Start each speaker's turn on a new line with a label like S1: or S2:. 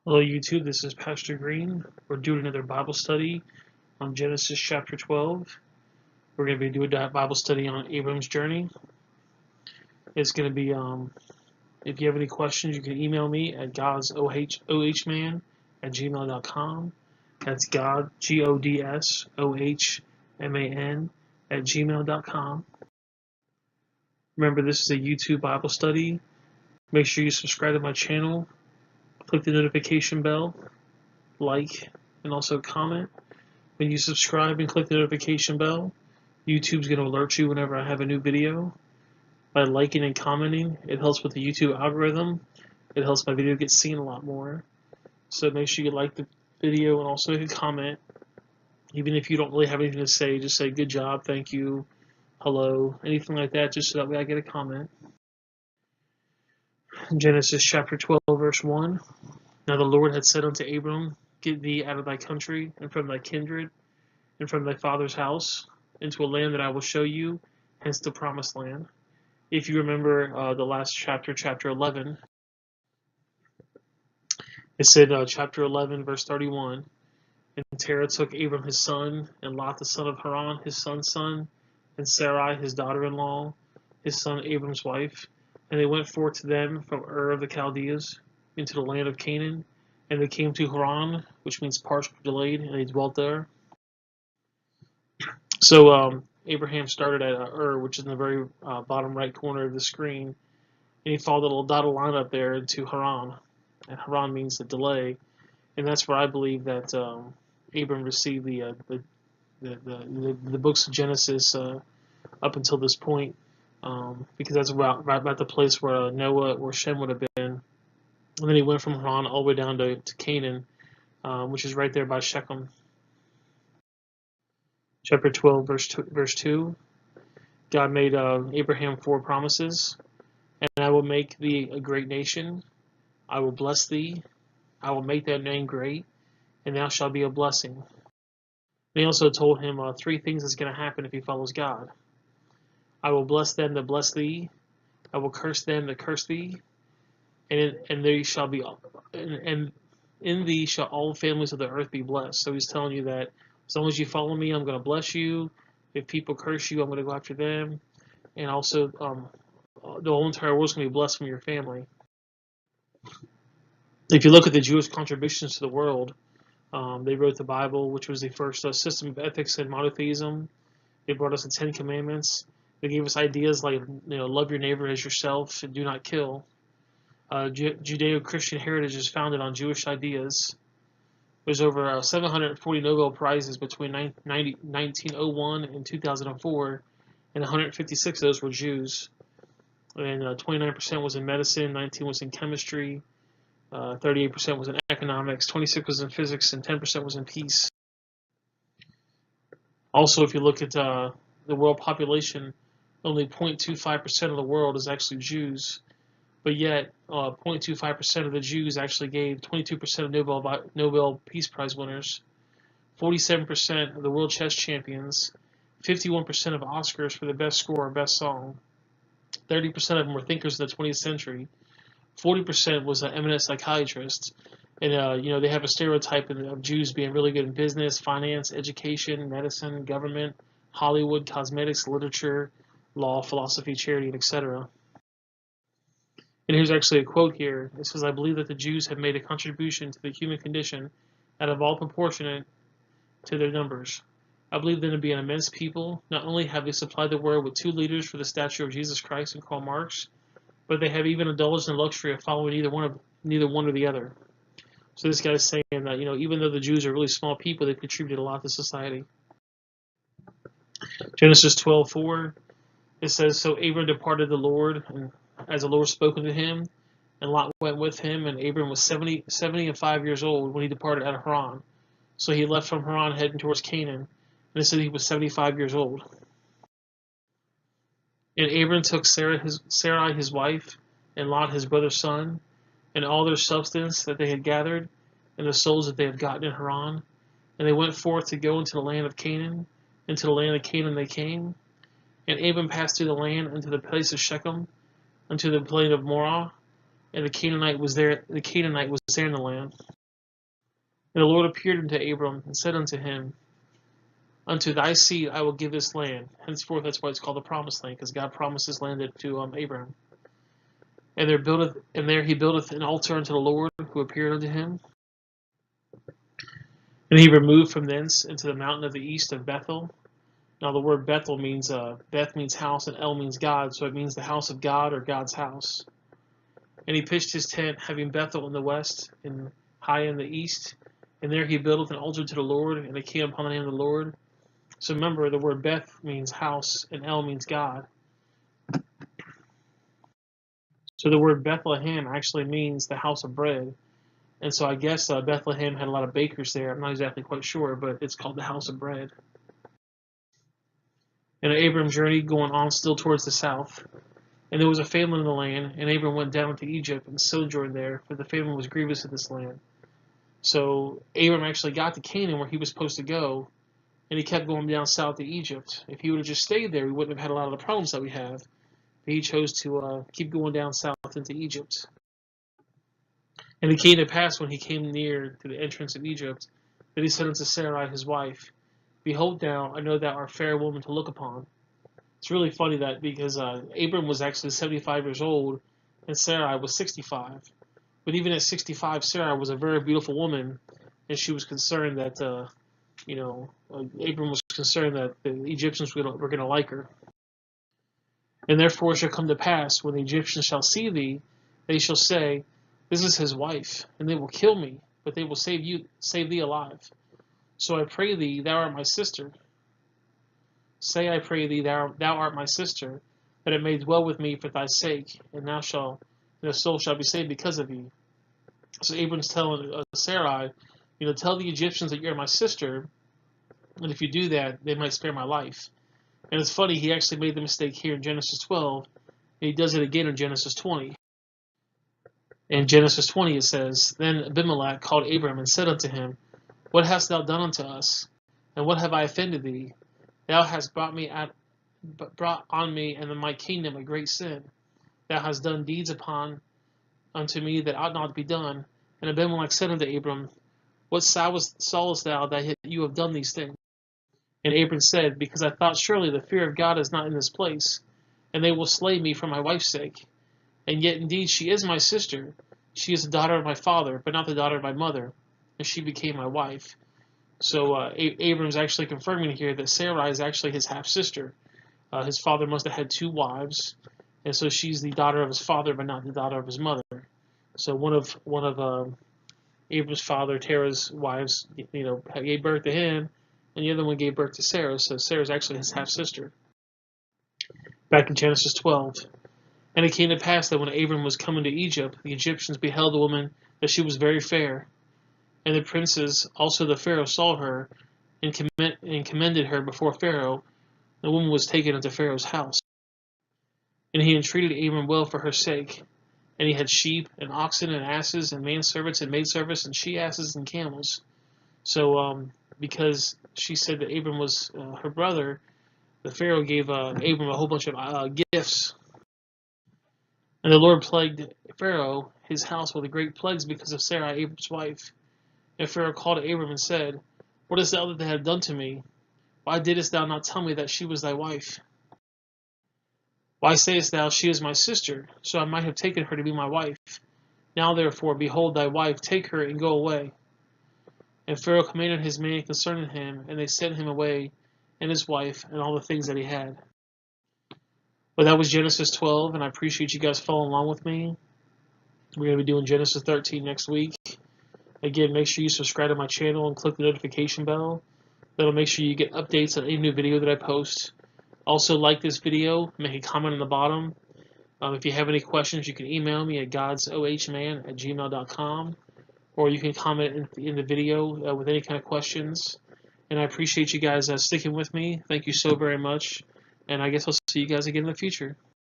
S1: Hello YouTube, this is Pastor Green. We're doing another Bible study on Genesis chapter 12. We're going to be doing a Bible study on Abram's journey. It's going to be, if you have any questions, you can email me at godsohman@gmail.com. That's God, GODSOHMAN @gmail.com. Remember, this is a YouTube Bible study. Make sure you subscribe to my channel. Click the notification bell, like, and also comment. When you subscribe and click the notification bell, YouTube's going to alert you whenever I have a new video. By liking and commenting, it helps with the YouTube algorithm. It helps my video get seen a lot more. So make sure you like the video and also hit comment. Even if you don't really have anything to say, just say good job, thank you, hello, anything like that, just so that way I get a comment. Genesis chapter 12, verse 1. Now the Lord had said unto Abram, Get thee out of thy country, and from thy kindred, and from thy father's house, into a land that I will show you, hence the promised land. If you remember the last chapter, chapter 11, it said, chapter 11, verse 31, And Terah took Abram his son, and Lot the son of Haran, his son's son, and Sarai his daughter-in-law, his son Abram's wife, and they went forth to them from Ur of the Chaldees, into the land of Canaan, and they came to Haran, which means parched or delayed, and they dwelt there. So Abraham started at Ur, which is in the very bottom right corner of the screen, and he followed the little dotted line up there into Haran, and Haran means the delay, and that's where I believe that Abram received the books of Genesis up until this point, because that's right about the place where Noah or Shem would have been. And then he went from Haran all the way down to Canaan, which is right there by Shechem. Chapter 12, verse 2, God made Abraham 4 promises. And I will make thee a great nation. I will bless thee. I will make thy name great, and thou shalt be a blessing. And he also told him 3 things that's going to happen if he follows God. I will bless them that bless thee. I will curse them that curse thee. And there shall be, and in thee shall all families of the earth be blessed. So he's telling you that as long as you follow me, I'm going to bless you. If people curse you, I'm going to go after them. And also, the whole entire world is going to be blessed from your family. If you look at the Jewish contributions to the world, they wrote the Bible, which was the first system of ethics and monotheism. They brought us the 10 Commandments. They gave us ideas like, love your neighbor as yourself and do not kill. Judeo-Christian heritage is founded on Jewish ideas. There's over 740 Nobel Prizes between 1901 and 2004, and 156 of those were Jews. And 29% was in medicine, 19% was in chemistry, 38% was in economics, 26% was in physics, and 10% was in peace. Also, if you look at the world population, only 0.25% of the world is actually Jews. But yet, 0.25% of the Jews actually gave 22% of Nobel Peace Prize winners, 47% of the world chess champions, 51% of Oscars for the best score or best song, 30% of them were thinkers in the 20th century, 40% was an eminent psychiatrist, and they have a stereotype of Jews being really good in business, finance, education, medicine, government, Hollywood, cosmetics, literature, law, philosophy, charity, and etc. And here's actually a quote here. It says, I believe that the Jews have made a contribution to the human condition out of all proportionate to their numbers. I believe them to be an immense people. Not only have they supplied the world with 2 leaders for the statue of Jesus Christ and Karl Marx, but they have even indulged in the luxury of following neither one or the other. So this guy is saying that, even though the Jews are really small people, they've contributed a lot to society. Genesis 12:4, it says, So Abram departed the Lord, and as the Lord spoke unto him, and Lot went with him, and Abram was 75 years old when he departed out of Haran. So he left from Haran heading towards Canaan, and it said he was 75 years old. And Abram took Sarai his wife, and Lot his brother's son, and all their substance that they had gathered, and the souls that they had gotten in Haran, and they went forth to go into the land of Canaan. Into the land of Canaan they came. And Abram passed through the land unto the place of Shechem, unto the plain of Morah, and the Canaanite was there in the land. And the Lord appeared unto Abram and said unto him, Unto thy seed I will give this land. Henceforth, that's why it's called the Promised Land, because God promised this land to Abraham. And there he buildeth an altar unto the Lord who appeared unto him. And he removed from thence into the mountain of the east of Bethel. Now the word Bethel means Beth means house and El means God, so it means the house of God or God's house. And he pitched his tent, having Bethel in the west and high in the east. And there he buildeth an altar to the Lord, and it came upon the name of the Lord. So remember, the word Beth means house, and El means God. So the word Bethlehem actually means the house of bread. And so I guess Bethlehem had a lot of bakers there. I'm not exactly quite sure, but it's called the house of bread. And Abram journeyed going on still towards the south. And there was a famine in the land, and Abram went down into Egypt and sojourned there, for the famine was grievous in this land. So Abram actually got to Canaan where he was supposed to go, and he kept going down south to Egypt. If he would have just stayed there, we wouldn't have had a lot of the problems that we have. But he chose to keep going down south into Egypt. And it came to pass when he came near to the entrance of Egypt, that he said unto Sarai his wife, Behold now, I know thou art a fair woman to look upon. It's really funny that because Abram was actually 75 years old, and Sarai was 65. But even at 65, Sarah was a very beautiful woman, and she was concerned that, Abram was concerned that the Egyptians were going to like her. And therefore it shall come to pass, when the Egyptians shall see thee, they shall say, This is his wife, and they will kill me, but they will save thee alive. So I pray thee, thou art my sister. Say, I pray thee, thou art my sister, that it may dwell with me for thy sake, and the soul shall be saved because of thee. So Abram's telling Sarai, tell the Egyptians that you're my sister, and if you do that, they might spare my life. And it's funny, he actually made the mistake here in Genesis 12, and he does it again in Genesis 20. In Genesis 20 it says, Then Abimelech called Abram and said unto him, What hast thou done unto us? And what have I offended thee? Thou hast brought on me and in my kingdom a great sin. Thou hast done deeds unto me that ought not to be done. And Abimelech said unto Abram, What sawest thou that you have done these things? And Abram said, Because I thought surely the fear of God is not in this place, and they will slay me for my wife's sake. And yet indeed she is my sister. She is the daughter of my father, but not the daughter of my mother. And she became my wife. So Abram's actually confirming here that Sarai is actually his half-sister. His father must have had two wives, and so she's the daughter of his father, but not the daughter of his mother. So one of Abram's father, Terah's wives, gave birth to him, and the other one gave birth to Sarah. So Sarah's actually his half-sister. Back in Genesis 12. And it came to pass that when Abram was coming to Egypt, the Egyptians beheld the woman, that she was very fair. And the princes also the Pharaoh saw her, and commended her before Pharaoh. The woman was taken into Pharaoh's house. And he entreated Abram well for her sake. And he had sheep, and oxen, and asses, and manservants, and maidservants, and she-asses, and camels. So, because she said that Abram was her brother, the Pharaoh gave Abram a whole bunch of gifts. And the Lord plagued Pharaoh, his house, with great plagues because of Sarai, Abram's wife. And Pharaoh called to Abram and said, What is thou that thou hast done to me? Why didst thou not tell me that she was thy wife? Why sayest thou, She is my sister, so I might have taken her to be my wife? Now therefore, behold thy wife, take her and go away. And Pharaoh commanded his men concerning him, and they sent him away, and his wife, and all the things that he had. Well, that was Genesis 12, and I appreciate you guys following along with me. We're going to be doing Genesis 13 next week. Again, make sure you subscribe to my channel and click the notification bell. That'll make sure you get updates on any new video that I post. Also, like this video, make a comment on the bottom. If you have any questions, you can email me at godsohman@gmail.com, or you can comment in the video with any kind of questions. And I appreciate you guys sticking with me. Thank you so very much. And I guess I'll see you guys again in the future.